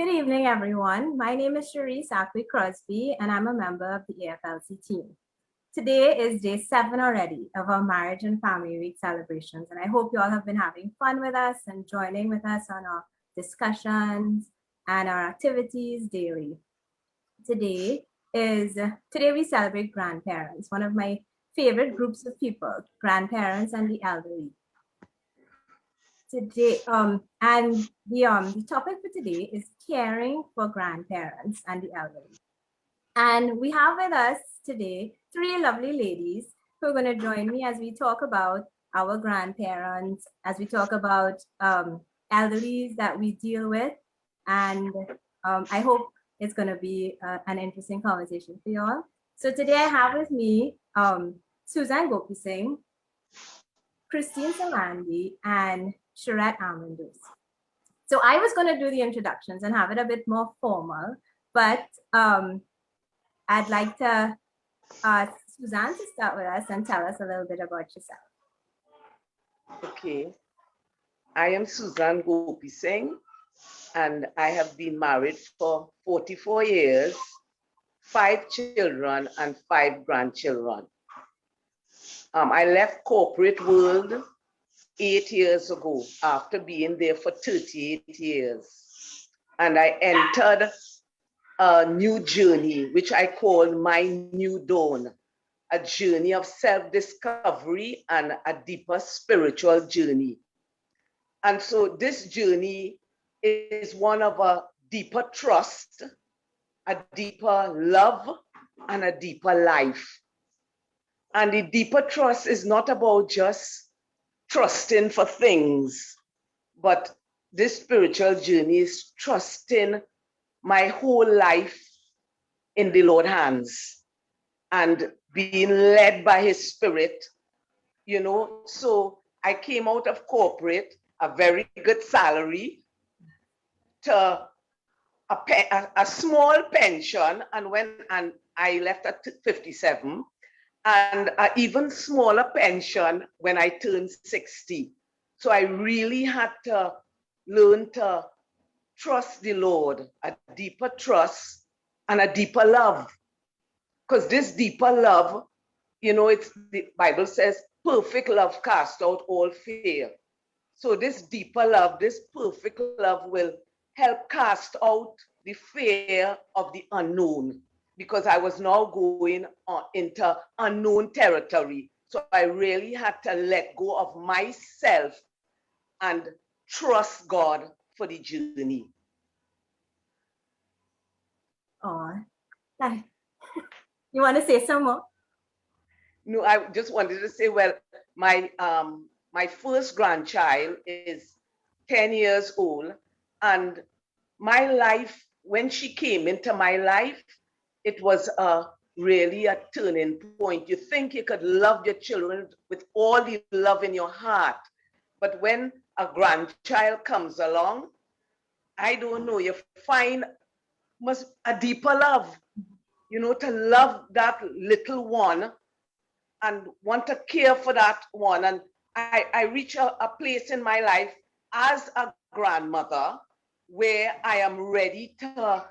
Good evening, everyone. My name is Cherise Ackley Crosby, and I'm a member of the AFLC team. Today is day 7 already of our Marriage and Family Week celebrations, and I hope you all have been having fun with us and joining with us on our discussions and our activities daily. Today we celebrate grandparents, one of my favorite groups of people, grandparents and the elderly. Today, the topic for today is caring for grandparents and the elderly. And we have with us today 3 lovely ladies who are going to join me as we talk about our grandparents, as we talk about elderlies that we deal with. And I hope it's going to be an interesting conversation for you all. So today I have with me Suzanne Gopi Singh, Christine Salandi, and Charette Amandus. So I was going to do the introductions and have it a bit more formal, but I'd like to ask Suzanne to start with us and tell us a little bit about yourself. Okay. I am Suzanne Gopi Singh, and I have been married for 44 years, 5 children and 5 grandchildren. I left corporate world 8 years ago after being there for 38 years. And I entered a new journey, which I call my new dawn, a journey of self-discovery and a deeper spiritual journey. And so this journey is one of a deeper trust, a deeper love, and a deeper life. And the deeper trust is not about just trusting for things, but this spiritual journey is trusting my whole life in the Lord's hands and being led by His Spirit, you know. So I came out of corporate, a very good salary, to a small pension, and I left at 57, and an even smaller pension when I turned 60. So I really had to learn to trust the Lord, a deeper trust and a deeper love. Because this deeper love, you know, the Bible says, perfect love casts out all fear. So this deeper love, this perfect love will help cast out the fear of the unknown, because I was now going into unknown territory. So I really had to let go of myself and trust God for the journey. Oh, you want to say some more? No, I just wanted to say, well, my first grandchild is 10 years old, and my life, when she came into my life, it was really a turning point. You think you could love your children with all the love in your heart, but when a grandchild comes along, I don't know, you find a deeper love, you know, to love that little one and want to care for that one. And I reach a place in my life as a grandmother where I am ready to,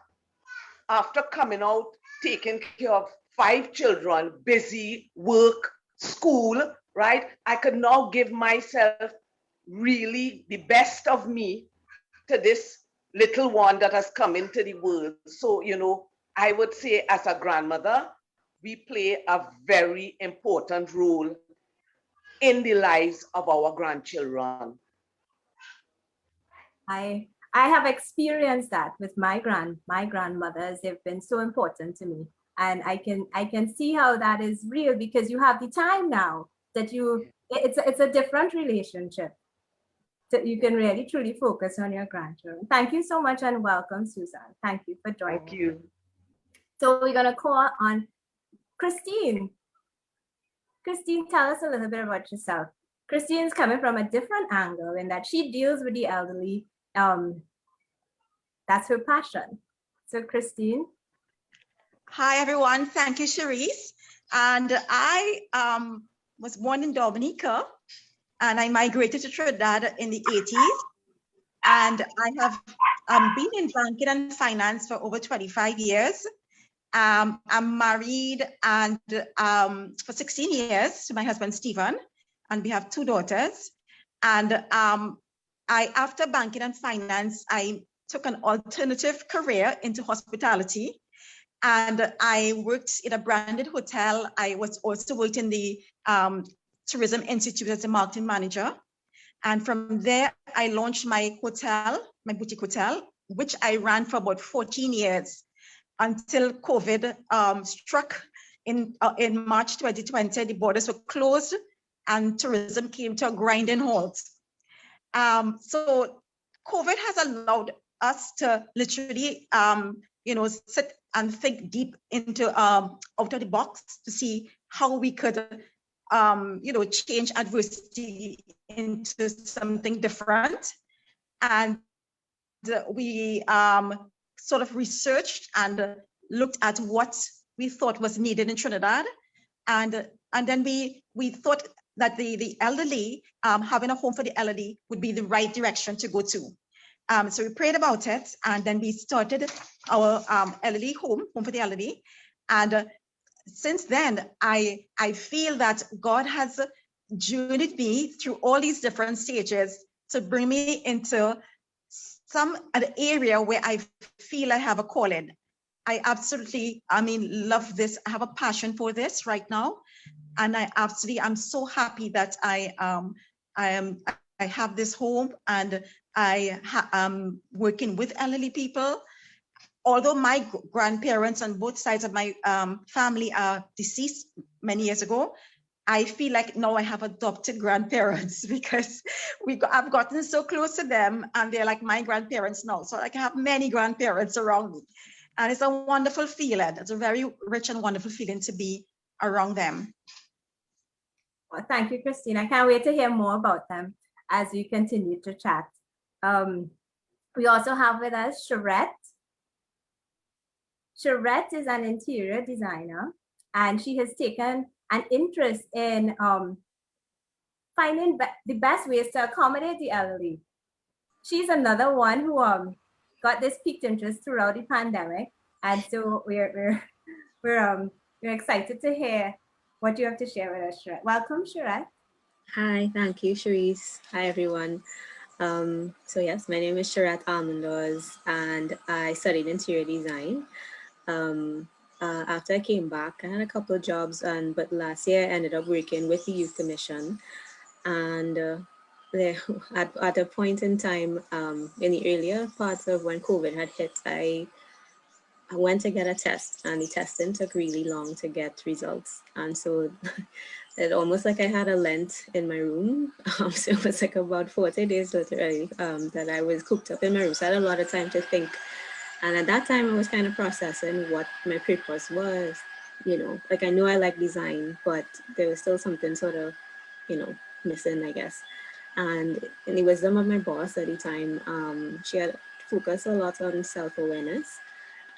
after coming out, taking care of 5 children, busy, work, school, right? I could now give myself really the best of me to this little one that has come into the world. So, you know, I would say as a grandmother, we play a very important role in the lives of our grandchildren. I have experienced that with my grandmothers. They've been so important to me, and I can see how that is real, because you have the time now that it's a different relationship. So you can really truly focus on your grandchildren. Thank you so much, and welcome, Suzanne. Thank you for joining. Thank you. So we're gonna call on Christine. Christine, tell us a little bit about yourself. Christine's coming from a different angle in that she deals with the elderly. That's her passion. So Christine. Hi, everyone. Thank you, Cherise. And I was born in Dominica, and I migrated to Trinidad in the 80s. And I have been in banking and finance for over 25 years. I'm married and for 16 years to my husband, Stephen, and we have 2 daughters. And after banking and finance, I took an alternative career into hospitality. And I worked in a branded hotel. I was also worked in the Tourism Institute as a marketing manager. And from there, I launched my hotel, my boutique hotel, which I ran for about 14 years until COVID struck in March 2020. The borders were closed and tourism came to a grinding halt. So COVID has allowed us to literally, sit and think deep into out of the box to see how we could, change adversity into something different. And we sort of researched and looked at what we thought was needed in Trinidad. And then we thought that the elderly, having a home for the elderly would be the right direction to go to. So we prayed about it, and then we started our elderly home for the elderly. And since then, I feel that God has journeyed me through all these different stages to bring me into an area where I feel I have a calling. I absolutely, love this. I have a passion for this right now. And I'm so happy that I have this home, and I am working with elderly people. Although my grandparents on both sides of my family are deceased many years ago, I feel like now I have adopted grandparents because I've gotten so close to them, and they're like my grandparents now. So like I have many grandparents around me, and it's a wonderful feeling. It's a very rich and wonderful feeling to be around them. Well, thank you, Christine. I can't wait to hear more about them as we continue to chat. We also have with us Charette. Charette is an interior designer, and she has taken an interest in finding the best ways to accommodate the elderly. She's another one who got this piqued interest throughout the pandemic, and so we're excited to hear what you have to share with us, Charette. Welcome, Charette. Hi, thank you, Cherise. Hi, everyone. So yes, my name is Charette Almondoz, and I studied interior design. After I came back, I had a couple of jobs, but last year I ended up working with the Youth Commission. And there, at a point in time, in the earlier parts of when COVID had hit, I went to get a test, and the testing took really long to get results. And so it almost like I had a Lent in my room. So it was like about 40 days literally that I was cooped up in my room. So I had a lot of time to think. And at that time, I was kind of processing what my purpose was. Like I knew I liked design, but there was still something sort of, missing, I guess. And in the wisdom of my boss at the time, she had focused a lot on self-awareness.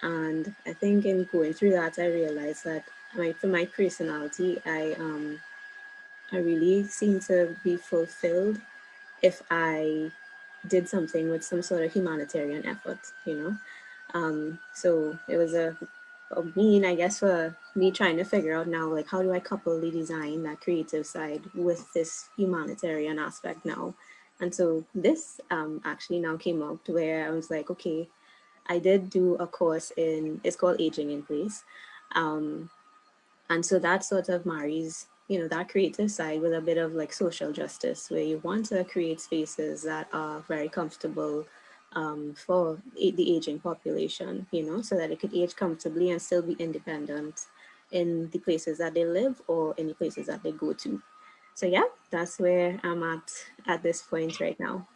And I think in going through that, I realized that for my personality, I really seem to be fulfilled if I did something with some sort of humanitarian effort, So it was a mean, I guess, for me trying to figure out now, like, how do I couple the design, that creative side, with this humanitarian aspect now? And so this actually now came out where I was like, okay, I did do a course it's called Aging in Place. And so that sort of marries, that creative side with a bit of like social justice, where you want to create spaces that are very comfortable for the aging population, so that it could age comfortably and still be independent in the places that they live or in the places that they go to. So yeah, that's where I'm at this point right now.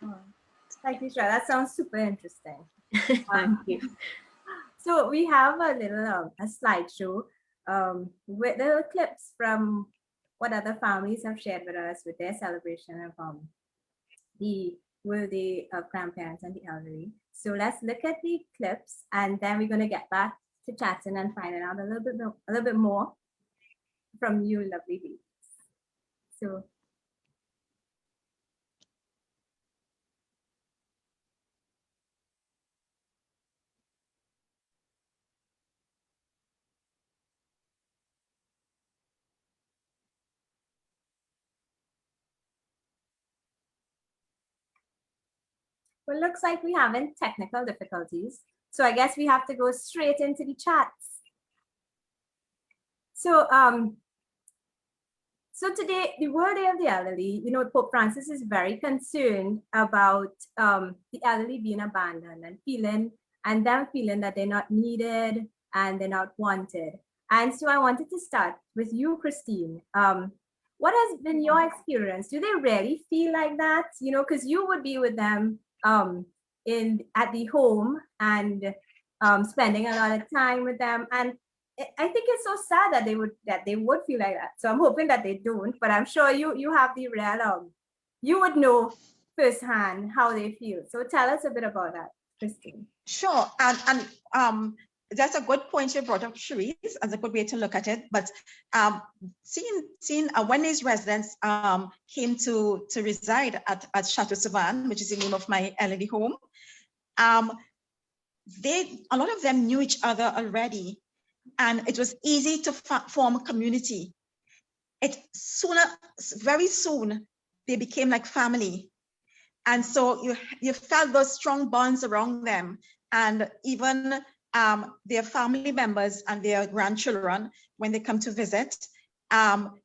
Oh, thank you, Charette. That sounds super interesting. Thank you. So we have a little a slideshow with little clips from what other families have shared with us with their celebration of the worthy of grandparents and the elderly. So let's look at the clips, and then we're going to get back to chatting and finding out a little bit more from you, lovely ladies. So. Well, looks like we're having technical difficulties. So I guess we have to go straight into the chats. So today, the World Day of the Elderly, you know, Pope Francis is very concerned about the elderly being abandoned and them feeling that they're not needed and they're not wanted. And so I wanted to start with you, Christine. What has been your experience? Do they really feel like that? You know, because you would be with them at the home and spending a lot of time with them. And I think it's so sad that they would feel like that. So I'm hoping that they don't, but I'm sure you have the real you would know firsthand how they feel. So tell us a bit about that, Christine. Sure, and that's a good point you brought up, Cherise, as a good way to look at it. But seeing when these residents came to reside at Chateau Savanne, which is the name of my elderly home, a lot of them knew each other already, and it was easy to form a community. Very soon, they became like family. And so you felt those strong bonds around them, and even their family members and their grandchildren, when they come to visit,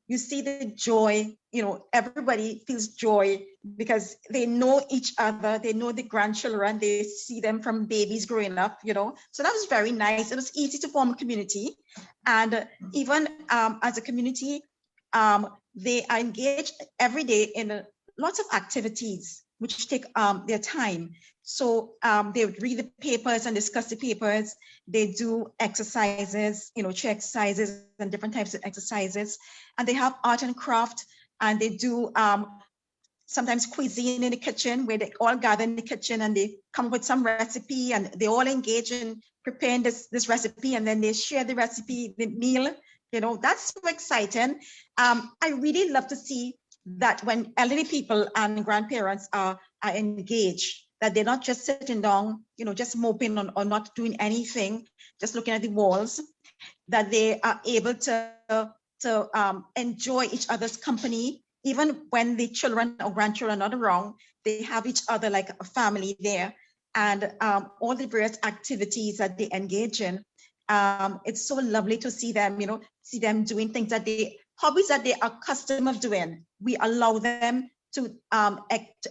you see the joy, you know, everybody feels joy because they know each other, they know the grandchildren, they see them from babies growing up, you know. So that was very nice. It was easy to form a community. And even as a community, they are engaged every day in lots of activities which take their time. So they would read the papers and discuss the papers. They do exercises, you know, chair exercises and different types of exercises. And they have art and craft, and they do sometimes cuisine in the kitchen, where they all gather in the kitchen and they come up with some recipe, and they all engage in preparing this recipe, and then they share the recipe, the meal. You know, that's so exciting. I really love to see that when elderly people and grandparents are engaged, that they're not just sitting down, you know, just moping or not doing anything, just looking at the walls, that they are able to enjoy each other's company. Even when the children or grandchildren are not around, they have each other like a family there. And all the various activities that they engage in, it's so lovely to see them, you know, see them doing things hobbies that they are accustomed of doing. We allow them to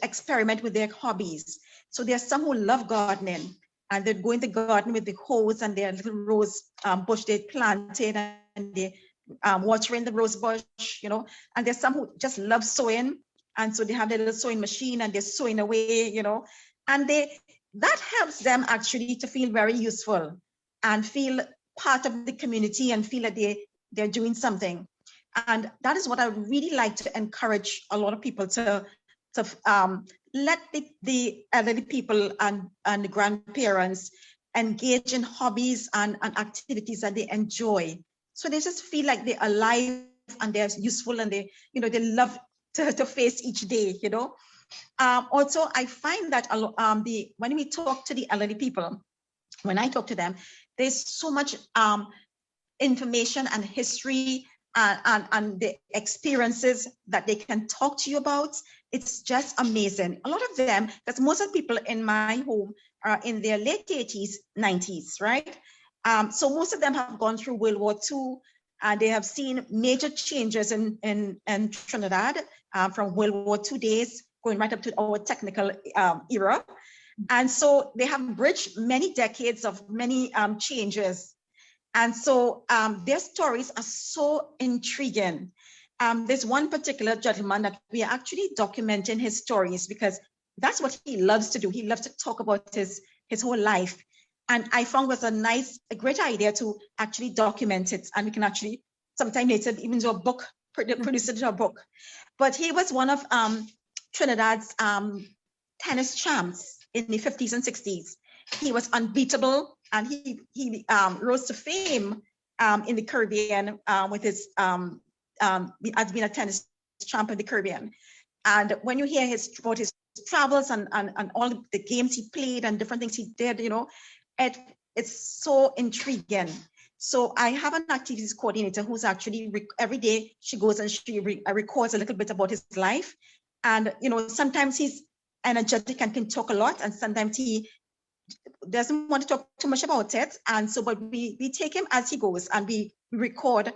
experiment with their hobbies. So there are some who love gardening, and they'd go in the garden with the hose and their little rose bush they planted, and they watering the rose bush, you know. And there's some who just love sewing, and so they have their little sewing machine and they're sewing away, you know. And that helps them actually to feel very useful and feel part of the community and feel that they're doing something. And that is what I really like to encourage a lot of people to let the elderly people and the grandparents engage in hobbies and activities that they enjoy. So they just feel like they're alive and they're useful, and they love to face each day, you know. Also, I find that when we talk to the elderly people, when I talk to them, there's so much information and history and the experiences that they can talk to you about. It's just amazing. A lot of them, because most of the people in my home are in their late 80s, 90s, right? So most of them have gone through World War II, and they have seen major changes in Trinidad from World War II days, going right up to our technical era. And so they have bridged many decades of many changes. And so their stories are so intriguing. There's one particular gentleman that we are actually documenting his stories, because that's what he loves to do. He loves to talk about his whole life. And I found it was a great idea to actually document it. And we can actually sometime later even do a book, produce it into a book. But he was one of Trinidad's tennis champs in the 50s and 60s. He was unbeatable, and he rose to fame in the Caribbean with his as being a tennis champ in the Caribbean. And when you hear about his travels and all the games he played and different things he did, you know, it's so intriguing. So I have an activities coordinator who's actually every day she goes and she records a little bit about his life. And, you know, sometimes he's energetic and can talk a lot, and sometimes he doesn't want to talk too much about it. And so, but we take him as he goes, and we record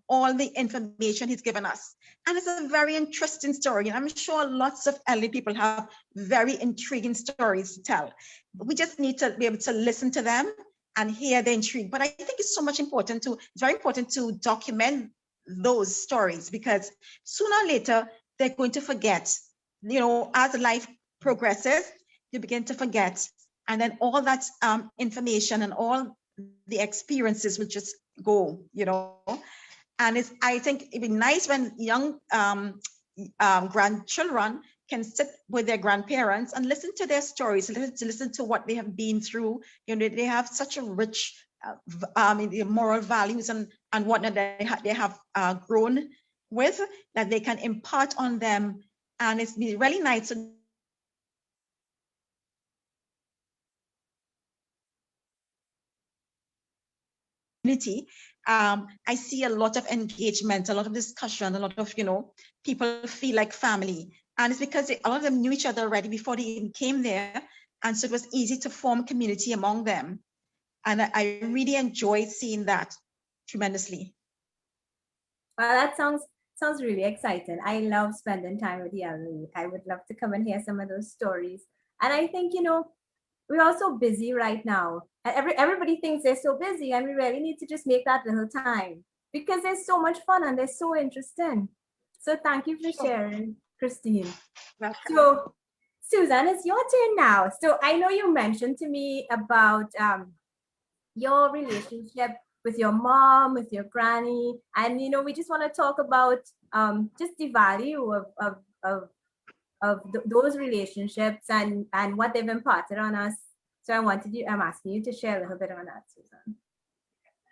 all the information he's given us. And it's a very interesting story. And I'm sure lots of elderly people have very intriguing stories to tell. We just need to be able to listen to them and hear the intrigue. But I think it's very important to document those stories, because sooner or later, they're going to forget. You know, as life progresses, you begin to forget. And then all that information and all the experiences will just go, you know. And I think it'd be nice when young grandchildren can sit with their grandparents and listen to their stories, listen to what they have been through. You know, they have such a rich moral values and whatnot that they have grown with, that they can impart on them. And it's really nice to community. I see a lot of engagement, a lot of discussion, a lot of, you know, people feel like family. And it's because a lot of them knew each other already before they even came there. And so it was easy to form community among them. And I really enjoyed seeing that tremendously. Well, that sounds really exciting. I love spending time with the elderly. I would love to come and hear some of those stories. And I think, you know, we're all so busy right now. Everybody thinks they're so busy, and we really need to just make that little time, because there's so much fun and they're so interesting. So thank you for sharing, Christine. So Susan, it's your turn now. So I know you mentioned to me about your relationship with your mom, with your granny, and you know, we just want to talk about just the value of those relationships and what they've imparted on us. So I'm asking you to share a little bit on that, Susan.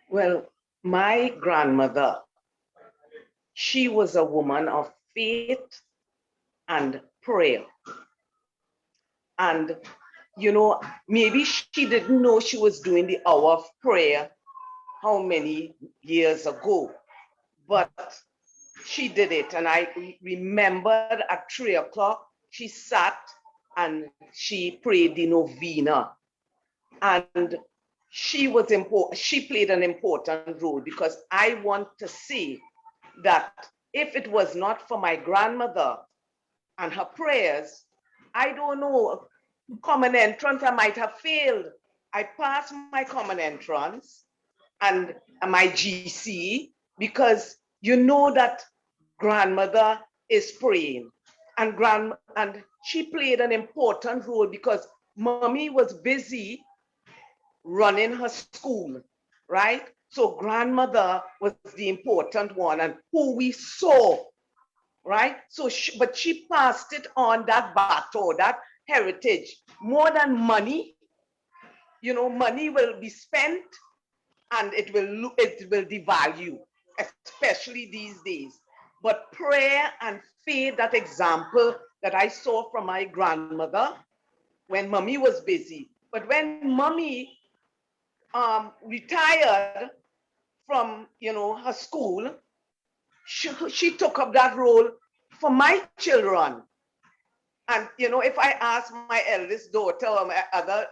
Well, my grandmother, she was a woman of faith and prayer. And, you know, maybe she didn't know she was doing the hour of prayer how many years ago, but she did it. And I remembered at 3 o'clock, she sat and she prayed the novena. And she was important. She played an important role, because I want to say that if it was not for my grandmother and her prayers, I don't know, common entrance, I might have failed. I passed my common entrance and my GC, because you know that grandmother is praying, and she played an important role, because mommy was busy running her school, right? So grandmother was the important one, and who we saw, right? So, but she passed it on, that baton, that heritage, more than money. You know, money will be spent and it will devalue, especially these days. But prayer and faith, that example that I saw from my grandmother when mommy was busy. But when mommy retired from, you know, her school, she took up that role for my children. And, you know, if I ask my eldest daughter or my other,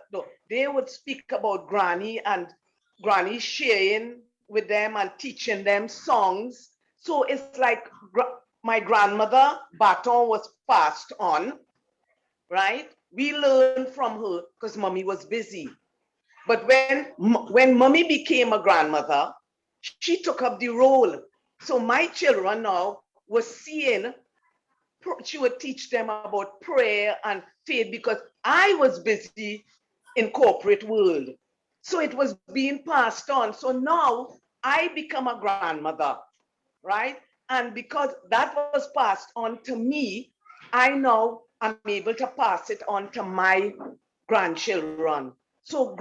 they would speak about granny, and granny sharing with them and teaching them songs. So it's like my grandmother baton was passed on, right? We learned from her because mommy was busy. But when mommy became a grandmother, she took up the role. So my children now were seeing, she would teach them about prayer and faith, because I was busy in corporate world. So it was being passed on. So now I become a grandmother, right? And because that was passed on to me, I now am able to pass it on to my grandchildren. So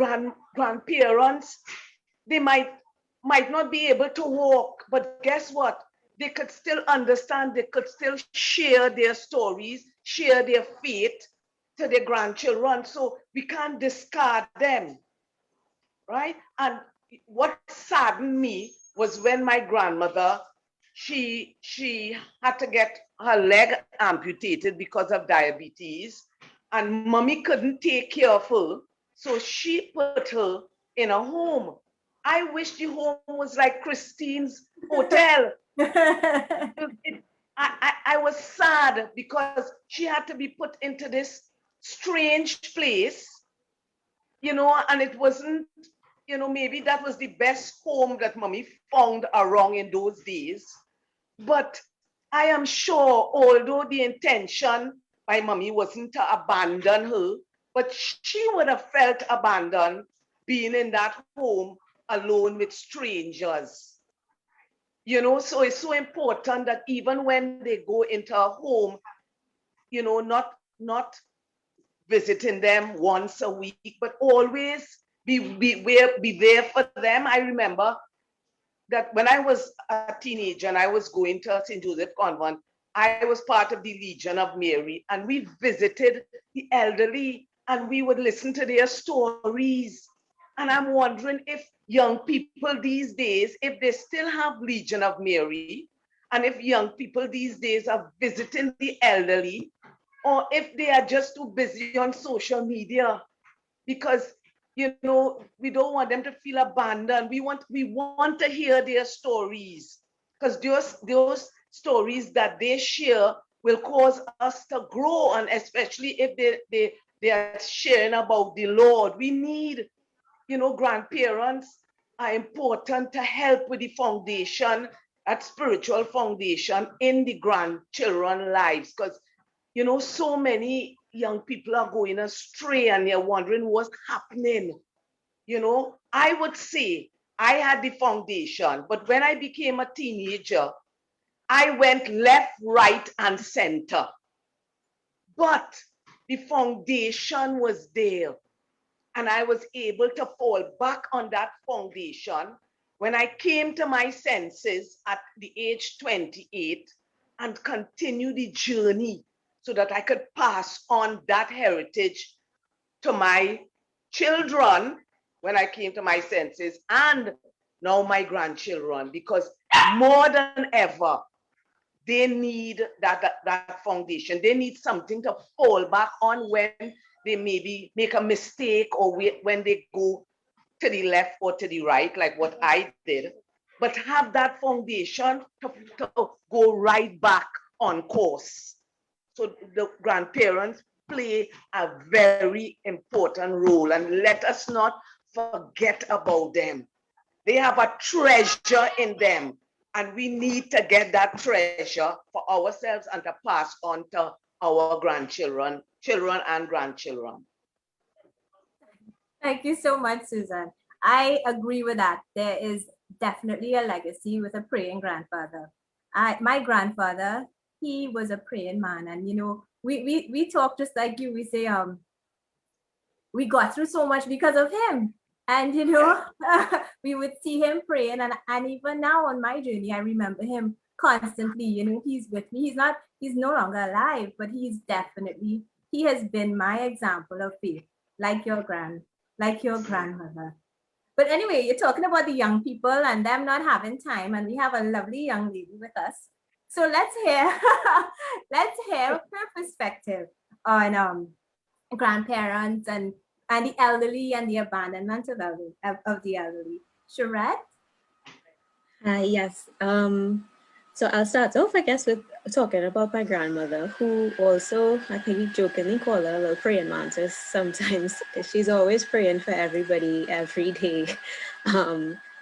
grandparents, they might not be able to walk, but guess what? They could still understand, they could still share their stories, share their faith to their grandchildren. So we can't discard them, right? And what saddened me was when my grandmother, she had to get her leg amputated because of diabetes. and mommy couldn't take care of her. So she put her in a home. I wish the home was like Christine's hotel. I was sad because she had to be put into this strange place, and it wasn't, maybe that was the best home that mommy found around in those days. But I am sure, although the intention by mommy wasn't to abandon her, but she would have felt abandoned being in that home alone with strangers. So it's so important that even when they go into a home, not visiting them once a week, but always be there for them. I remember that when I was a teenager and I was going to St. Joseph Convent, I was part of the Legion of Mary, and we visited the elderly and we would listen to their stories. And I'm wondering if young people these days, if they still have Legion of Mary, and if young people these days are visiting the elderly, or if they are just too busy on social media, because we don't want them to feel abandoned. We want to hear their stories, because those stories that they share will cause us to grow, and especially if they are sharing about the Lord. We need, grandparents are important to help with the foundation, that spiritual foundation in the grandchildren lives, because so many young people are going astray and they're wondering what's happening. I would say I had the foundation, but when I became a teenager, I went left, right, and center. But the foundation was there, and I was able to fall back on that foundation when I came to my senses at the age 28 and continue the journey so that I could pass on that heritage to my children when I came to my senses, and now my grandchildren, because more than ever, they need that foundation. They need something to fall back on when they maybe make a mistake, or when they go to the left or to the right, like what I did, but have that foundation to go right back on course. So the grandparents play a very important role, and let us not forget about them. They have a treasure in them, and we need to get that treasure for ourselves and to pass on to our grandchildren, children and grandchildren. Thank you so much, Susan. I agree with that. There is definitely a legacy with a praying grandfather. My grandfather, he was a praying man, and we talk just like you. We say we got through so much because of him, and we would see him praying, and even now on my journey, I remember him constantly. He's with me. He's no longer alive, but he has been my example of faith, like your grandmother. But anyway, you're talking about the young people and them not having time, and we have a lovely young lady with us. So let's hear her perspective on grandparents and the elderly and the abandonment of the elderly. Charette? Yes. So I'll start off, I guess, with talking about my grandmother, who also, I think we jokingly call her a little praying mantis sometimes, because she's always praying for everybody every day.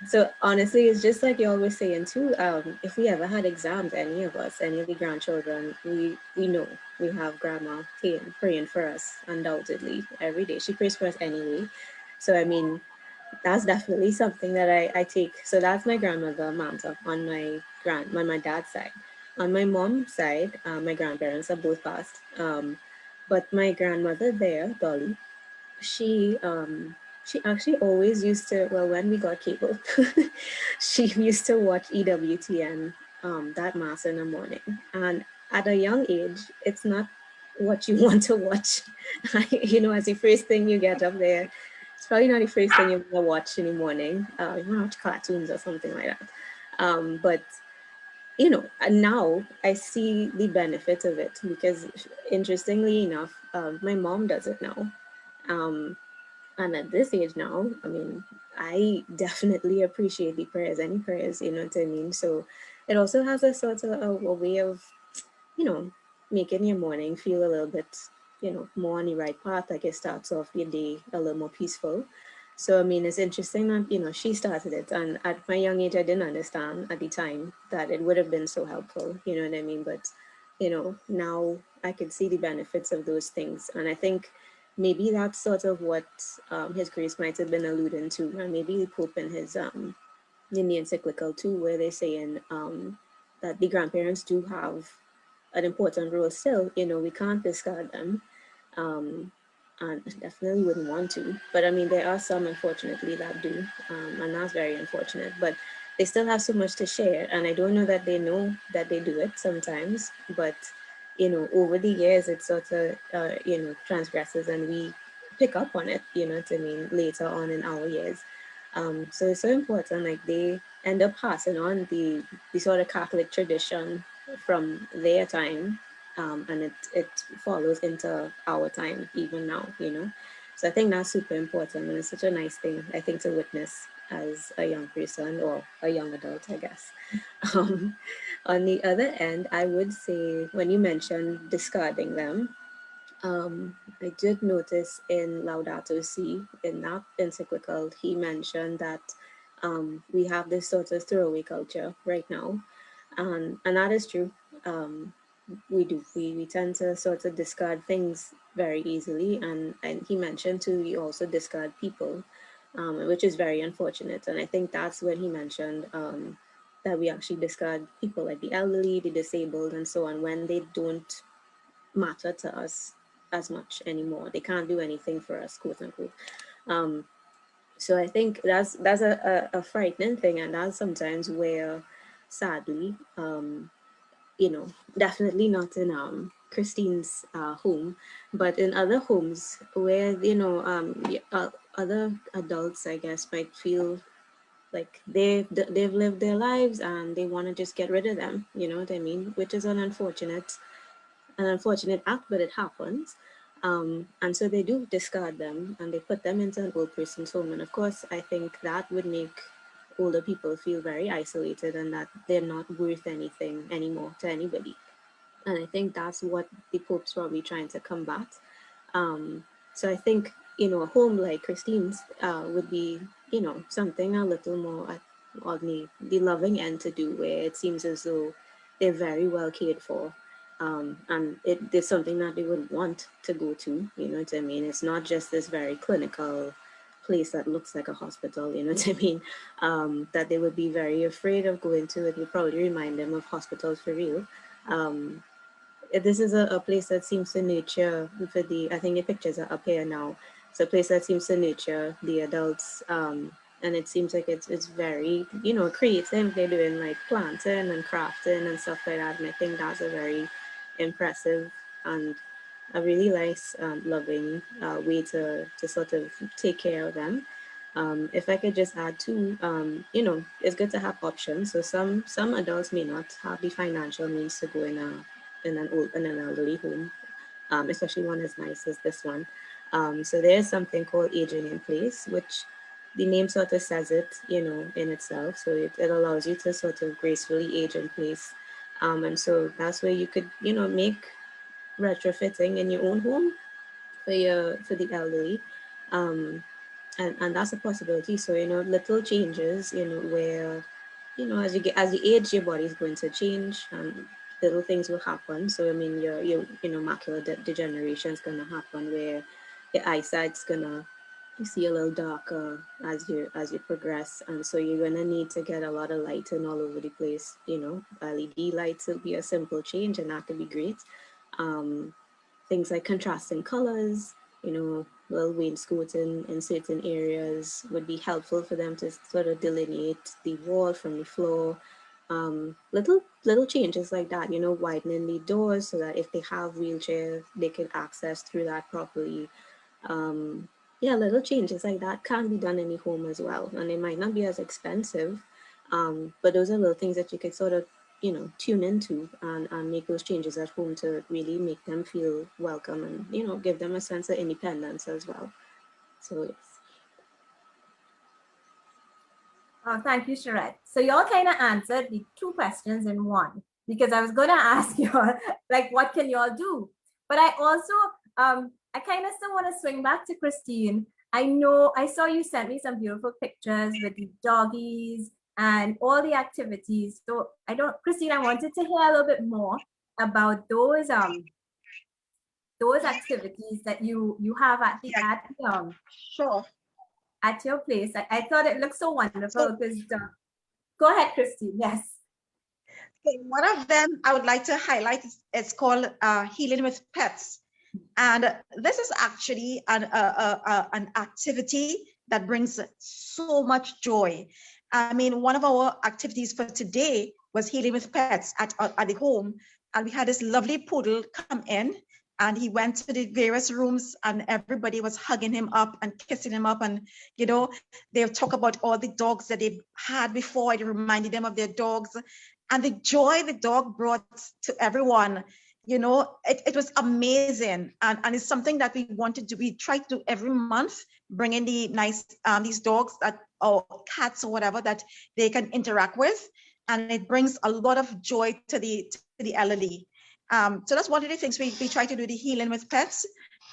So honestly, it's just like you're always saying too, if we ever had exams, any of us, any of the grandchildren, we know we have grandma praying for us, undoubtedly, every day. She prays for us anyway. So, I mean, that's definitely something that I take. So that's my grandmother, Mamta, on my dad's side. On my mom's side, my grandparents are both passed. But my grandmother there, Dolly, she actually always used to, well, when we got cable, she used to watch EWTN, that mass in the morning. And at a young age, it's not what you want to watch. As the first thing you get up there, it's probably not the first thing you want to watch in the morning. You want to watch cartoons or something like that. But you know, and now I see the benefit of it because, interestingly enough, my mom does it now. Um, and at this age now, I mean, I definitely appreciate the prayers, any prayers, you know what I mean? So it also has a sort of a way of, you know, making your morning feel a little bit, you know, more on the right path. Like it starts off your day a little more peaceful. So I mean, it's interesting that, you know, she started it, and at my young age, I didn't understand at the time that it would have been so helpful. You know what I mean? But you know, now I could see the benefits of those things, and I think maybe that's sort of what His Grace might have been alluding to, and maybe the Pope in his in the encyclical too, where they're saying that the grandparents do have an important role still. You know, we can't discard them. Um, and definitely wouldn't want to. But I mean, there are some, unfortunately, that do. And that's very unfortunate. But they still have so much to share. And I don't know that they know that they do it sometimes. But, you know, over the years, it sort of, you know, transgresses and we pick up on it, you know what I mean, later on in our years. So it's so important, like they end up passing on the sort of Catholic tradition from their time, and it follows into our time even now, you know. So I think that's super important, and it's such a nice thing, I think, to witness as a young person or a young adult, I guess. Um, on the other end, I would say when you mentioned discarding them, I did notice in Laudato Si, in that encyclical, he mentioned that we have this sort of throwaway culture right now, and that is true. Um, we do. We tend to sort of discard things very easily, and he mentioned too, we also discard people, which is very unfortunate. And I think that's when he mentioned that we actually discard people like the elderly, the disabled, and so on when they don't matter to us as much anymore. They can't do anything for us, quote unquote. Um, so I think that's a frightening thing, and that's sometimes where, sadly, you know, definitely not in Christine's home, but in other homes where, you know, other adults, I guess, might feel like they've lived their lives and they want to just get rid of them. You know what I mean? Which is an unfortunate act, but it happens. And so they do discard them and they put them into an old person's home. And of course, I think that would make older people feel very isolated and that they're not worth anything anymore to anybody. And I think that's what the Pope's probably trying to combat. So I think, you know, a home like Christine's would be, you know, something a little more on the loving end to do, where it seems as though they're very well cared for. And it's something that they would want to go to, you know what I mean? It's not just this very clinical place that looks like a hospital, you know what I mean? That they would be very afraid of going to. It would probably remind them of hospitals for real. Um, this is a place that seems to nurture for the, I think the pictures are up here now. It's a place that seems to nurture the adults. And it seems like it's very, you know, creative. They're doing like planting and crafting and stuff like that. And I think that's a very impressive and a really nice, loving way to sort of take care of them. If I could just add too, you know, it's good to have options. So some adults may not have the financial means to go in an elderly home, especially one as nice as this one. So there's something called aging in place, which the name sort of says it, you know, in itself. So it allows you to sort of gracefully age in place. And so that's where you could, you know, make retrofitting in your own home for the elderly. Um, and that's a possibility. So, you know, little changes, you know, where, you know, as you age, your body is going to change. Little things will happen. So I mean, your you know, macular degeneration is going to happen, where your eyesight's gonna, you see a little darker as you progress, and so you're gonna need to get a lot of lighting all over the place. You know, LED lights will be a simple change, and that could be great. Um, Things like contrasting colors, you know, little wainscoting in certain areas would be helpful for them to sort of delineate the wall from the floor. Little changes like that, you know, widening the doors so that if they have wheelchairs, they can access through that properly. Um, yeah, little changes like that can be done in the home as well, and they might not be as expensive. But those are little things that you could sort of, you know, tune into and make those changes at home to really make them feel welcome and, you know, give them a sense of independence as well. So yes. Oh, thank you, Sharette. So y'all kind of answered the 2 questions in one, because I was going to ask y'all, like, what can y'all do? But I also, I kind of still want to swing back to Christine. I know I saw you sent me some beautiful pictures with the doggies and all the activities. So Christine, I wanted to hear a little bit more about those activities that you have at the Sure. at your place. I thought it looked so wonderful because go ahead, Christine. Yes. Okay, one of them I would like to highlight is called Healing with Pets. And this is actually an activity that brings so much joy. I mean, one of our activities for today was Healing with Pets at the home. And we had this lovely poodle come in, and he went to the various rooms and everybody was hugging him up and kissing him up. And, you know, they talk about all the dogs that they had before. It reminded them of their dogs and the joy the dog brought to everyone. You know, it was amazing. And it's something that we wanted to, we try to do every month, bring in the nice, these dogs that, or cats or whatever that they can interact with. And it brings a lot of joy to the elderly. So that's one of the things we try to do, the Healing with Pets.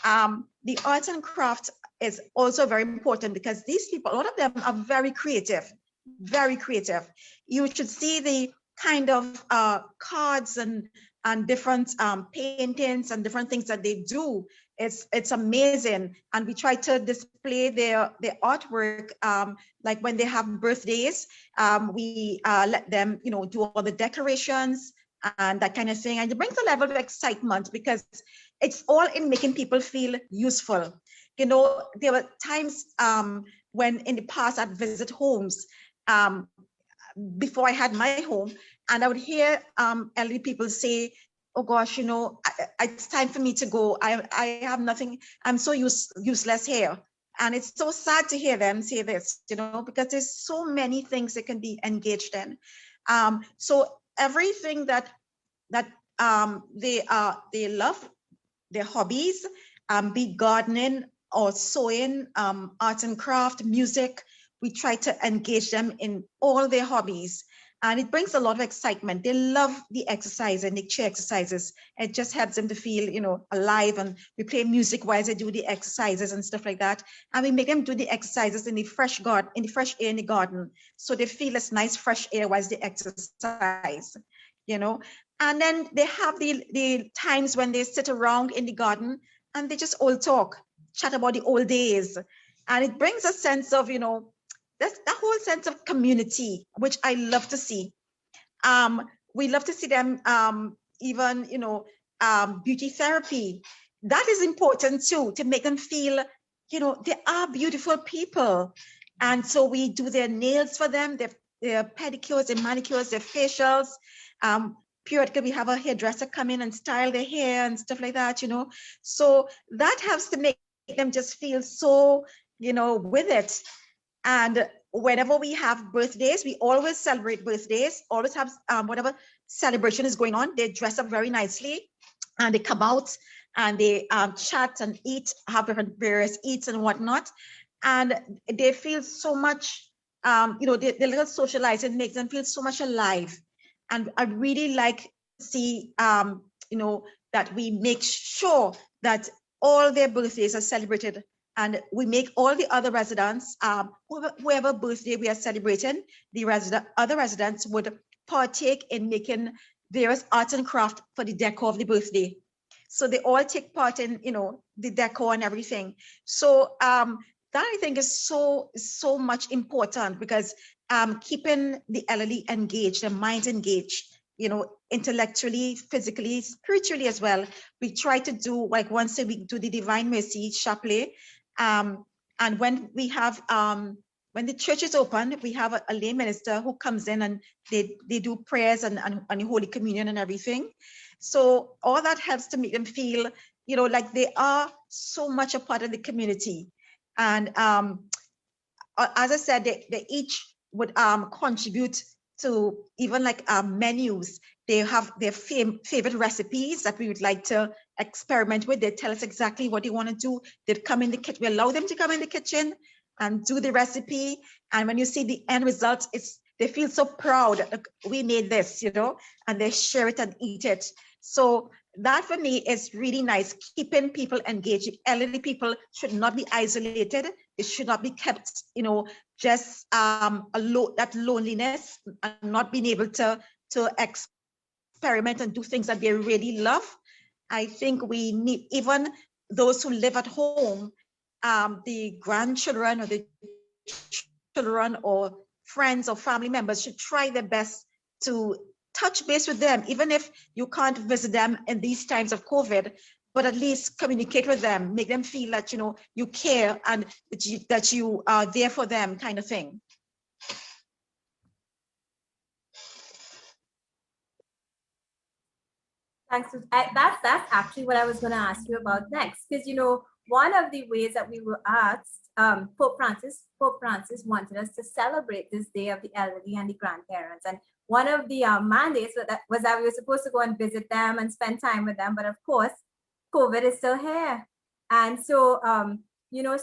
The arts and craft is also very important because these people, a lot of them are very creative, very creative. You should see the kind of cards and different paintings and different things that they do. It's amazing. And we try to display their artwork, like when they have birthdays, we let them, you know, do all the decorations and that kind of thing. And it brings a level of excitement because it's all in making people feel useful. You know, there were times when in the past I'd visit homes before I had my home, and I would hear elderly people say, oh gosh, you know, it's time for me to go. I have nothing, I'm so useless here. And it's so sad to hear them say this, you know, because there's so many things they can be engaged in. So everything that they love, their hobbies, be gardening or sewing, art and craft, music, we try to engage them in all their hobbies. And it brings a lot of excitement. They love the exercise and the chair exercises. It just helps them to feel, you know, alive. And we play music while they do the exercises and stuff like that. And we make them do the exercises in the fresh air in the garden. So they feel this nice fresh air while they exercise, you know. And then they have the times when they sit around in the garden and they just all talk, chat about the old days. And it brings a sense of, you know, that whole sense of community, which I love to see. We love to see them even, you know, beauty therapy. That is important too, to make them feel, you know, they are beautiful people. And so we do their nails for them, their pedicures, their manicures, their facials. Periodically, we have a hairdresser come in and style their hair and stuff like that, you know. So that helps to make them just feel so, you know, with it. And whenever we have birthdays, we always celebrate birthdays, always have whatever celebration is going on, they dress up very nicely and they come out and they chat and eat, have different various eats and whatnot. And they feel so much, you know, the little socializing makes them feel so much alive. And I really like to see, you know, that we make sure that all their birthdays are celebrated. And we make all the other residents, whoever birthday we are celebrating, the other residents would partake in making various art and craft for the decor of the birthday. So they all take part in, you know, the decor and everything. So that I think is so much important because keeping the elderly engaged, their minds engaged, you know, intellectually, physically, spiritually as well. We try to do, like once a week, do the Divine Mercy Chapelet. And when we have, when the church is open, we have a lay minister who comes in and they do prayers and the Holy Communion and everything. So all that helps to make them feel, you know, like they are so much a part of the community. And as I said, they each would contribute to even like menus. They have their favorite recipes that we would like to experiment with. They tell us exactly what they want to do. They'd come in the kitchen. We allow them to come in the kitchen and do the recipe. And when you see the end result, they feel so proud. Look, we made this, and they share it and eat it. So that for me is really nice, keeping people engaged. Elderly people should not be isolated. It should not be kept, just that loneliness and not being able to experiment and do things that they really love. I think we need, even those who live at home, the grandchildren or the children or friends or family members should try their best to touch base with them, even if you can't visit them in these times of COVID, but at least communicate with them, make them feel that, you care and that you are there for them, kind of thing. Thanks. That's actually what I was going to ask you about next, because one of the ways that we were asked, Pope Francis wanted us to celebrate this Day of the Elderly and the Grandparents, and one of the mandates was that we were supposed to go and visit them and spend time with them, but of course, COVID is still here, and so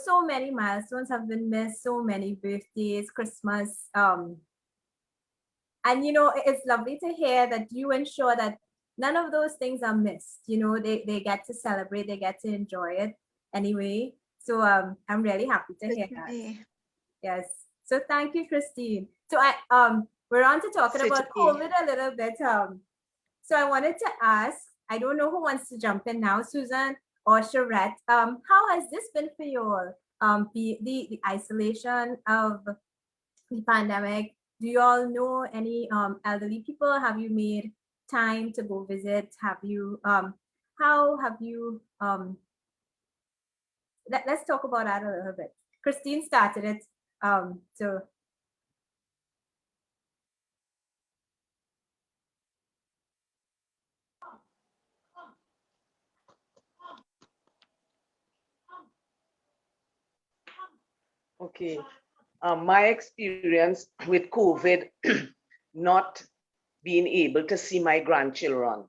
so many milestones have been missed, so many birthdays, Christmas, and it's lovely to hear that you ensure that none of those things are missed. They get to celebrate, they get to enjoy it anyway. So I'm really happy to hear that. Yes. So thank you, Christine. So we're on to talking about COVID a little bit. So I wanted to ask, I don't know who wants to jump in now, Susan or Charette. How has this been for you all? The isolation of the pandemic. Do you all know any elderly people? Have you made time to go visit? Have you how have you let's talk about that a little bit. Christine started it, so okay. My experience with COVID, not being able to see my grandchildren.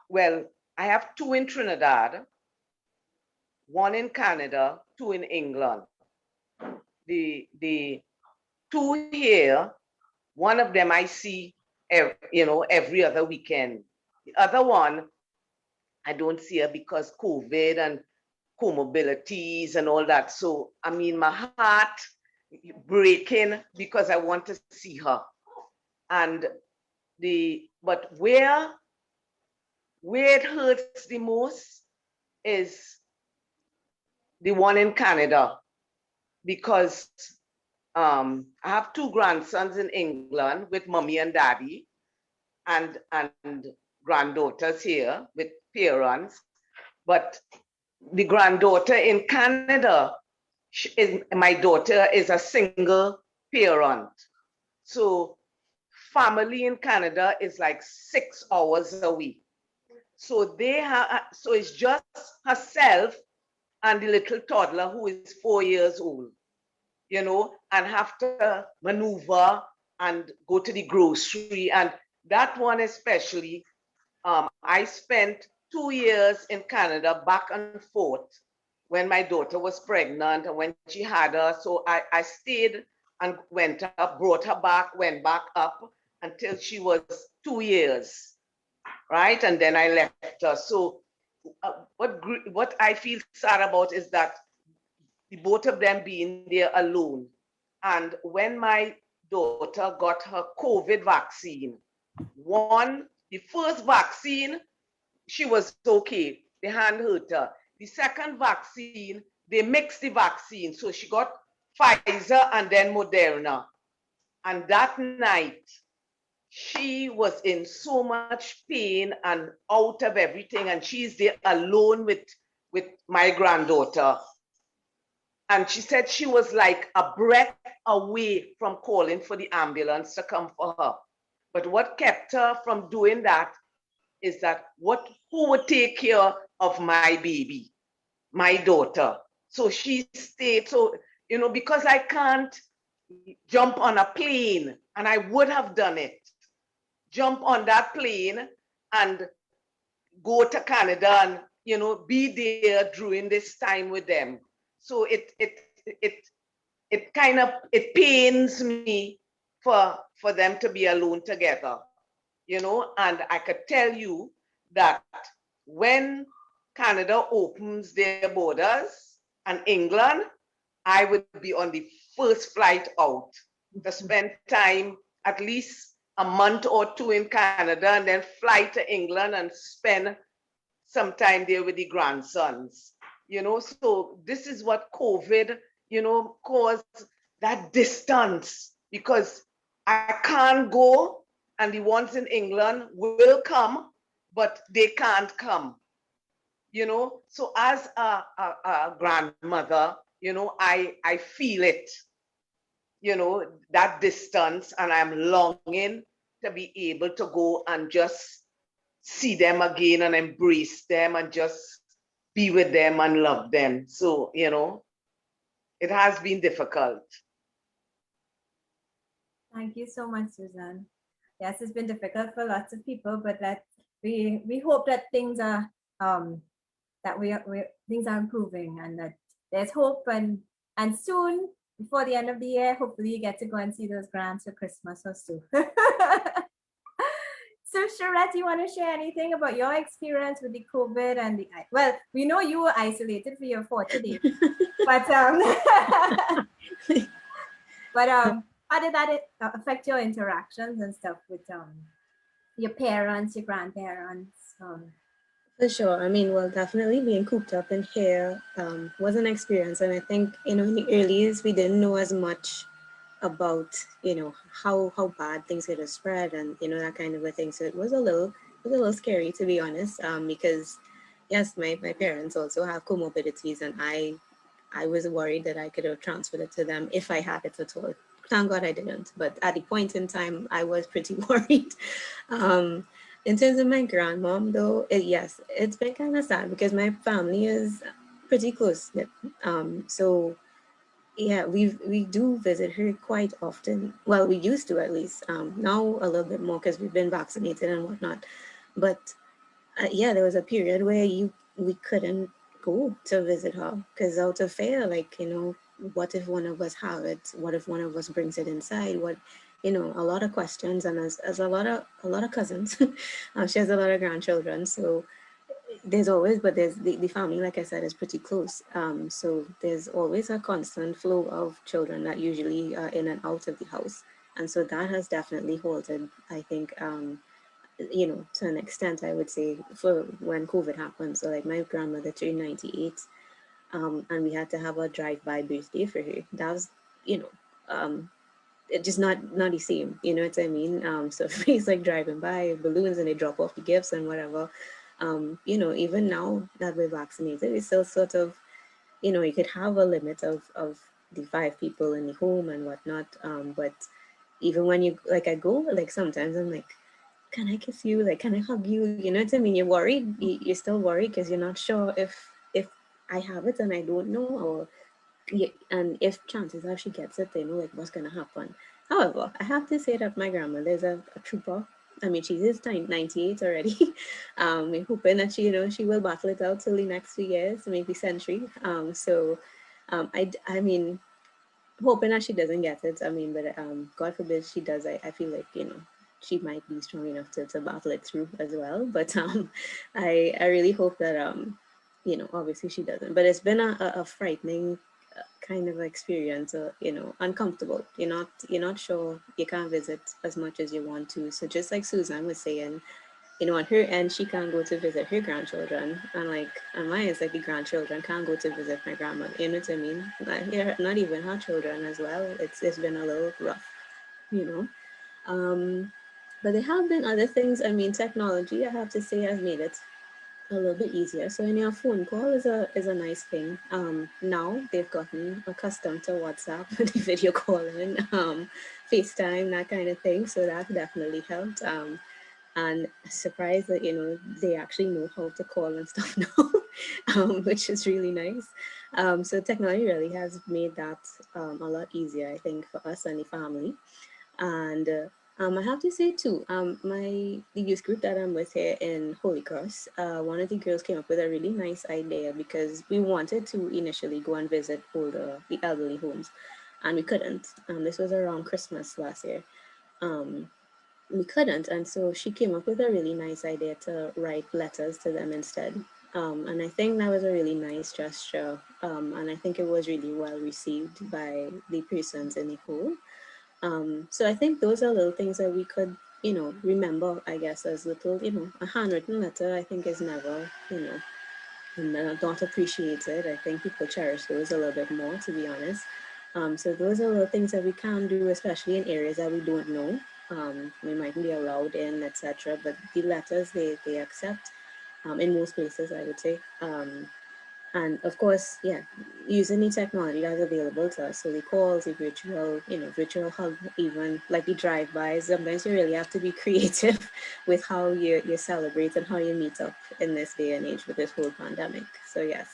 Well, I have 2 in Trinidad, 1 in Canada, 2 in England. The 2 here, one of them I see every other weekend. The other one, I don't see her because COVID and comorbidities and all that. So, I mean, my heart breaking because I want to see her. And but where it hurts the most is the one in Canada, because I have 2 grandsons in England with mommy and daddy, and granddaughters here with parents. But the granddaughter in Canada, my daughter is a single parent. So family in Canada is like 6 hours away. So so it's just herself and the little toddler who is 4 years old, and have to maneuver and go to the grocery. And that one especially, I spent 2 years in Canada back and forth when my daughter was pregnant and when she had her. So I stayed and went up, brought her back, went back up until she was 2 years, right? And then I left her. So what I feel sad about is that the both of them being there alone. And when my daughter got her COVID vaccine, the first vaccine, she was okay. The hand hurt her. The second vaccine, they mixed the vaccine. So she got Pfizer and then Moderna. And that night, she was in so much pain and out of everything. And she's there alone with my granddaughter. And she said she was like a breath away from calling for the ambulance to come for her. But what kept her from doing that is that who would take care of my baby, my daughter? So she stayed. So, because I can't jump on a plane And I would have done it. Jump on that plane and go to Canada and, you know, be there during this time with them. So it kind of, it pains me for them to be alone together, you know. And I could tell you that when Canada opens their borders and England, I would be on the first flight out to spend time, at least a month or two in Canada, and then fly to England and spend some time there with the grandsons. You know, so this is what COVID, you know, caused, that distance, because I can't go and the ones in England will come, but they can't come. You know, so as a grandmother, you know, I feel it, you know, that distance, and I'm longing to be able to go and just see them again and embrace them and just be with them and love them. So, you know, it has been difficult. Thank you so much, Susan. Yes, it's been difficult for lots of people, but we hope that things are things are improving and that there's hope, and soon, before the end of the year, hopefully you get to go and see those grands for Christmas or so. So Charette, you want to share anything about your experience with the COVID and the, well, we know you were isolated for your 40 days, but but how did that affect your interactions and stuff with your parents, your grandparents? For sure. I mean, well, definitely being cooped up in here was an experience. And I think, you know, in the early years, we didn't know as much about, you know, how bad things could have spread and, you know, that kind of a thing. So it was a little scary, to be honest, because, yes, my parents also have comorbidities, and I was worried that I could have transferred it to them if I had it at all. Thank God I didn't. But at the point in time, I was pretty worried. In terms of my grandmom, though, yes, it's been kind of sad because my family is pretty close. So yeah, we do visit her quite often. Well, we used to, at least. Now a little bit more because we've been vaccinated and whatnot. But yeah, there was a period where we couldn't go to visit her because out of fear, like, you know, what if one of us have it? What if one of us brings it inside? What, you know, a lot of questions. And as a lot of cousins, she has a lot of grandchildren, so there's always, but there's the family, like I said, is pretty close. So there's always a constant flow of children that usually are in and out of the house, and so that has definitely halted, I think, you know, to an extent, I would say, for when COVID happened. So like my grandmother turned 98, and we had to have a drive-by birthday for her. That was, you know, it just not the same, you know what I mean? So it's like driving by balloons and they drop off the gifts and whatever. You know, even now that we're vaccinated, it's still sort of, you know, you could have a limit of the 5 people in the home and whatnot. But even when you, like, I go, like, sometimes I'm like, can I kiss you? Like, can I hug you? You know what I mean? You're worried. You're still worried because you're not sure if I have it and I don't know, or yeah, and if chances are she gets it, they know like what's gonna happen. However, I have to say that my grandmother is a trooper. I mean, she is 98 already. We're hoping that she, you know, she will battle it out till the next few years, maybe century. I mean, hoping that she doesn't get it. I mean, but God forbid she does. I feel like, you know, she might be strong enough to battle it through as well. But I really hope that you know, obviously she doesn't. But it's been a frightening kind of experience, you know, uncomfortable. You're not sure, you can't visit as much as you want to. So just like Susan was saying, you know, on her end, she can't go to visit her grandchildren, and like on mine, it's like the grandchildren can't go to visit my grandma. You know what I mean? Not even her children as well. It's been a little rough, you know. But there have been other things. I mean, technology, I have to say, has made it a little bit easier. So in your phone call is a nice thing. Now they've gotten accustomed to WhatsApp, the video calling, FaceTime, that kind of thing. So that definitely helped. And surprised that, you know, they actually know how to call and stuff now, which is really nice. So technology really has made that a lot easier, I think, for us and the family. And I have to say too, the youth group that I'm with here in Holy Cross, one of the girls came up with a really nice idea because we wanted to initially go and visit the elderly homes, and we couldn't. This was around Christmas last year. We couldn't, and so she came up with a really nice idea to write letters to them instead. And I think that was a really nice gesture, and I think it was really well received by the persons in the home. So I think those are little things that we could, remember, I guess, as little, a handwritten letter, I think is never, not appreciated. I think people cherish those a little bit more, to be honest. So those are little things that we can do, especially in areas that we don't know. We mightn't be allowed in, etc. But the letters they accept in most places, I would say. And of course, yeah, using the technology that's available to us. So the calls, the virtual hug, even like the drive-bys. Sometimes you really have to be creative with how you celebrate and how you meet up in this day and age with this whole pandemic. So yes,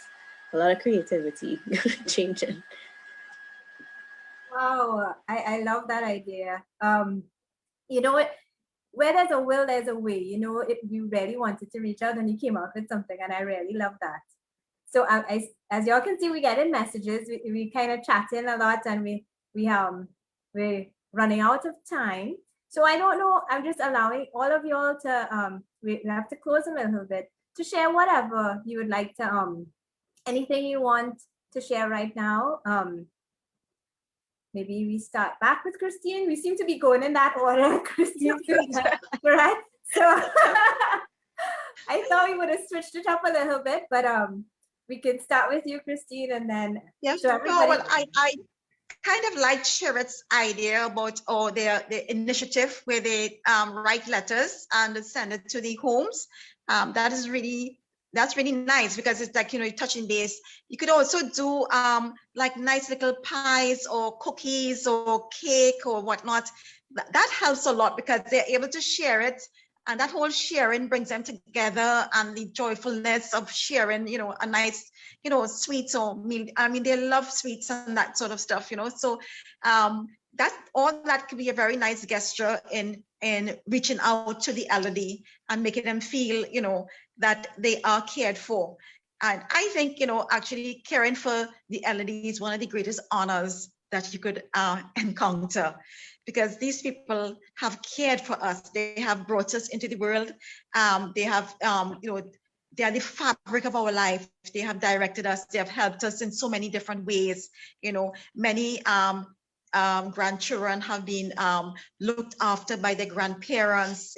a lot of creativity changing. Wow, I love that idea. You know what? Where there's a will, there's a way. If you really wanted to reach out and you came up with something, and I really love that. So as y'all can see, we get in messages. We kind of chatting a lot, and we're running out of time. So I don't know. I'm just allowing all of y'all to we have to close a little bit to share whatever you would like to anything you want to share right now. Maybe we start back with Christine. We seem to be going in that order. Christine, right? So I thought we would have switched it up a little bit, but we could start with you, Christine, and then Yes, so no, everybody. well, I kind of like Sherritt's idea about their initiative where they write letters and send it to the homes. That's really nice because it's like, touching base. You could also do like nice little pies or cookies or cake or whatnot. That helps a lot because they're able to share it. And that whole sharing brings them together, and the joyfulness of sharing, a nice, sweets or meal. I mean, they love sweets and that sort of stuff, So that could be a very nice gesture in reaching out to the elderly and making them feel, that they are cared for. And I think, actually caring for the elderly is one of the greatest honors that you could encounter, because these people have cared for us. They have brought us into the world. They have, they are the fabric of our life. They have directed us. They have helped us in so many different ways. Many grandchildren have been looked after by their grandparents.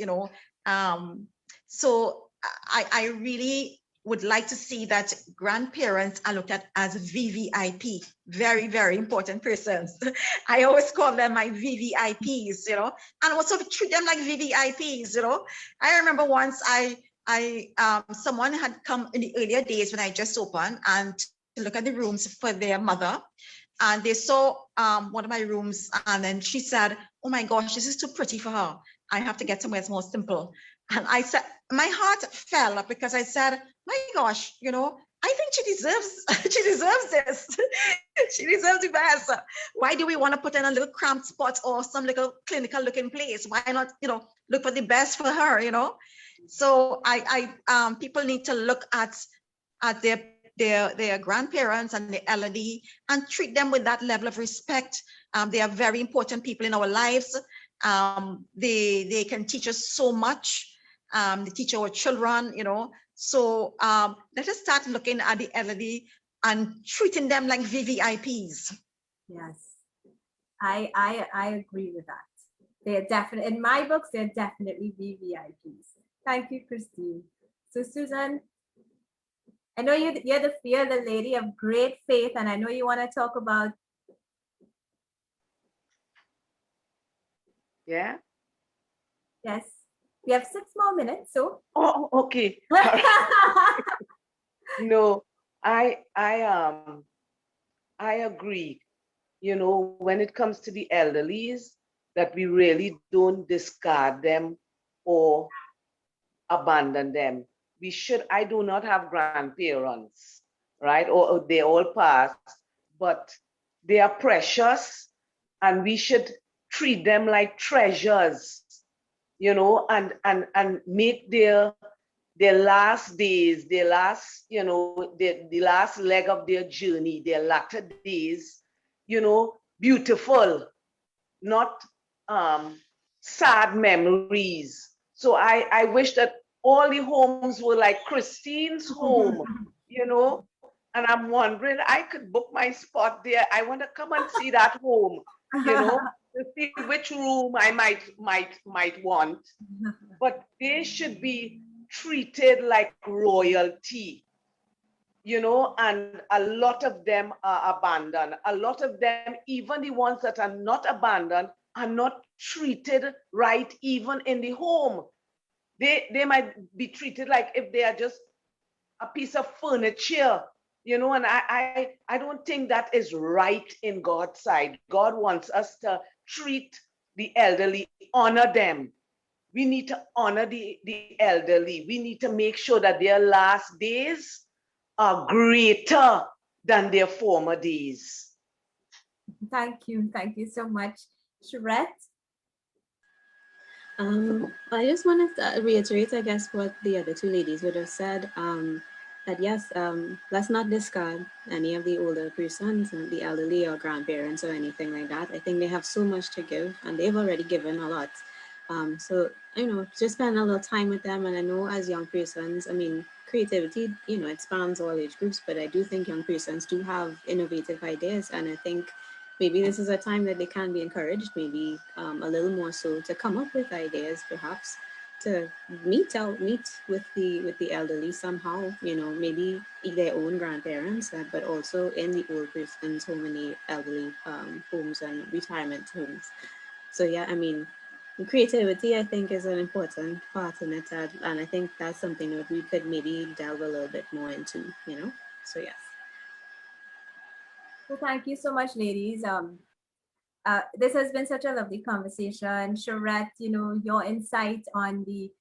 So I really would like to see that grandparents are looked at as VVIP, very, very important persons. I always call them my VVIPs, and also treat them like VVIPs, I remember once someone had come in the earlier days when I just opened and to look at the rooms for their mother, and they saw one of my rooms, and then she said, "Oh my gosh, this is too pretty for her. I have to get somewhere more simple." And I said, my heart fell because I said, my gosh, I think she deserves this. She deserves the best. Why do we want to put in a little cramped spot or some little clinical looking place? Why not, look for the best for her, So people need to look at their grandparents and the elderly and treat them with that level of respect. They are very important people in our lives. They can teach us so much. They teach our children, So let us start looking at the elderly and treating them like VVIPs. Yes, I agree with that. They're definitely, in my books, they're definitely VVIPs. Thank you, Christine. So Susan, I know you're the lady of great faith, and I know you want to talk about. Yeah. Yes, we have 6 more minutes, so. Oh, okay. No, I agree. When it comes to the elderlies, that we really don't discard them or abandon them. I do not have grandparents, right? Or they all passed, but they are precious, and we should treat them like treasures, you know, and make their last days, their last, you know, the last leg of their journey, their latter days, you know, beautiful, not sad memories. So I wish that all the homes were like Christine's home, you know, and I'm wondering, I could book my spot there. I want to come and see that home, you know, to see which room I might want. But they should be treated like royalty, you know, and a lot of them are abandoned. A lot of them, even the ones that are not abandoned, are not treated right even in the home. They might be treated like if they are just a piece of furniture, you know, and I don't think that is right in God's side. God wants us to treat the elderly, honor them. We need to honor the elderly. We need to make sure that their last days are greater than their former days. Thank you so much, Charette. I just wanted to reiterate, I guess, what the other two ladies would have said. That yes, let's not discard any of the older persons, the elderly or grandparents or anything like that. I think they have so much to give, and they've already given a lot. So you know, just spend a little time with them. And I know as young persons, I mean, creativity, you know, it spans all age groups, but I do think young persons do have innovative ideas, and I think maybe this is a time that they can be encouraged, maybe a little more so, to come up with ideas, perhaps to meet with the elderly somehow, you know, maybe their own grandparents, but also in the old persons home, in the elderly homes and retirement homes. So yeah, I mean, creativity, I think, is an important part in it, and I think that's something that we could maybe delve a little bit more into, you know. So yes. Well, thank you so much, ladies. This has been such a lovely conversation. Charette, you know, your insight on the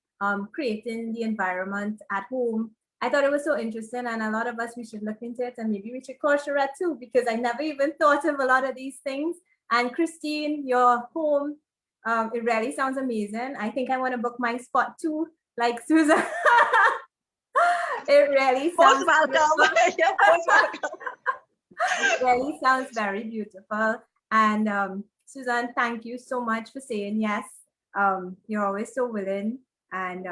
creating the environment at home. I thought it was so interesting, and a lot of us, we should look into it, and maybe we should call Charette too, because I never even thought of a lot of these things. And Christine, your home, it really sounds amazing. I think I want to book my spot too, like Susan. It really sounds Most welcome. You're most welcome. it really sounds very beautiful. And Suzanne, thank you so much for saying yes. You're always so willing, and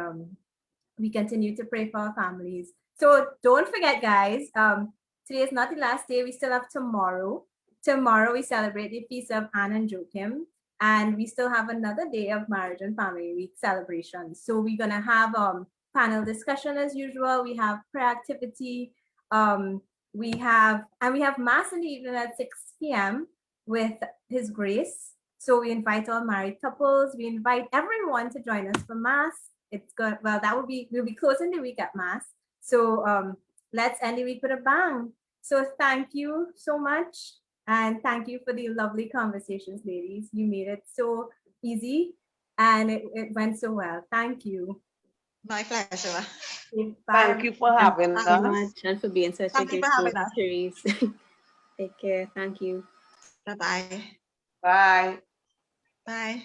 we continue to pray for our families. So don't forget, guys, today is not the last day. We still have tomorrow. Tomorrow we celebrate the feast of Anne and Joachim, and we still have another day of Marriage and Family Week celebrations. So we're gonna have panel discussion as usual. We have prayer activity. We have mass in the evening at 6 p.m. with His Grace. So we invite all married couples. We invite everyone to join us for mass. It's good. Well, we'll be closing the week at mass. So let's end the week with a bang. So thank you so much, and thank you for the lovely conversations, ladies. You made it so easy, and it went so well. Thank you. My pleasure. Bye. Thank you for having Thank you so us. much, and for being such Thank a you good for having host, us. Therese. Take care. Thank you. Bye-bye. Bye. Bye.